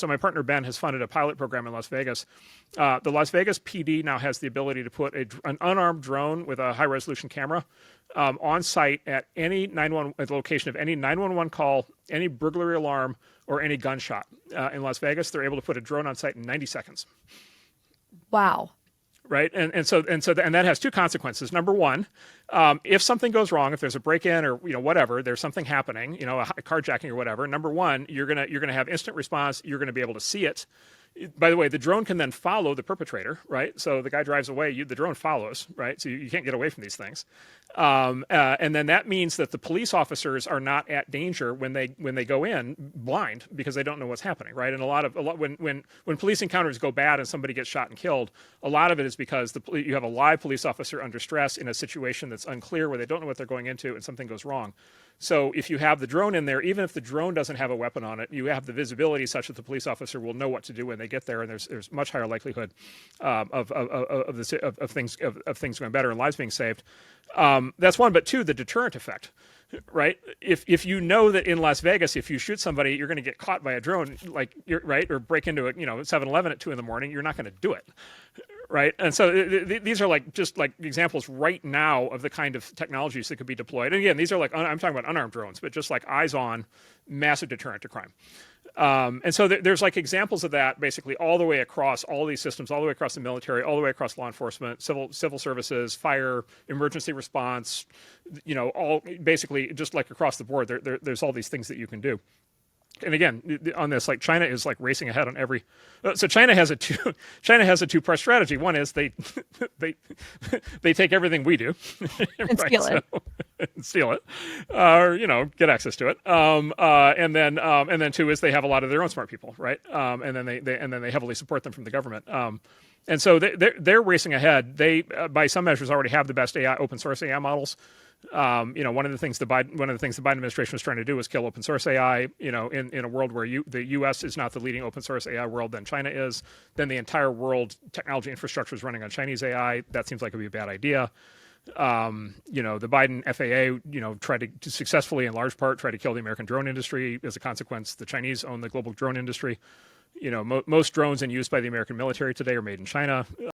So my partner Ben has funded a pilot program in Las Vegas. The Las Vegas PD now has the ability to put an unarmed drone with a high-resolution camera on site at any 911 at the location of any 911 call, any burglary alarm, or any gunshot. In Las Vegas, they're able to put a drone on site in 90 seconds. Wow. Right, and that has two consequences. Number one, if something goes wrong, if there's a break-in or whatever, there's something happening, a carjacking or whatever. Number one, you're gonna have instant response. You're gonna be able to see it. By the way, the drone can then follow the perpetrator, right? So the guy drives away, the drone follows, right? So you can't get away from these things. And then that means that the police officers are not at danger when they go in blind because they don't know what's happening, right? And when police encounters go bad and somebody gets shot and killed, a lot of it is because you have a live police officer under stress in a situation that's unclear where they don't know what they're going into and something goes wrong. So if you have the drone in there, even if the drone doesn't have a weapon on it, you have the visibility such that the police officer will know what to do when they get there, and there's much higher likelihood of things going better and lives being saved. That's one, but two, the deterrent effect, right? If you know that in Las Vegas, if you shoot somebody, you're going to get caught by a drone, or break into a 7-Eleven at 2 a.m, you're not going to do it. Right, and so these are just examples right now of the kind of technologies that could be deployed. And again, these are I'm talking about unarmed drones, but just eyes on, massive deterrent to crime. And so there's examples of that basically all the way across all these systems, all the way across the military, all the way across law enforcement, civil services, fire, emergency response. All basically just across the board. There's all these things that you can do. And again, on this, China is racing ahead on every. So China has a two-part strategy. One is they take everything we do and steal it, and steal it, or get access to it. And then two is they have a lot of their own smart people, right? And then they heavily support them from the government. And so they're racing ahead. They, by some measures, already have the best open source AI models. One of the things the Biden administration was trying to do was kill open source AI. In a world where the U.S. is not the leading open source AI world, then China is. Then the entire world technology infrastructure is running on Chinese AI. That seems like it would be a bad idea. The Biden FAA, tried to successfully, in large part, try to kill the American drone industry. As a consequence, the Chinese own the global drone industry. Most drones in use by the American military today are made in China.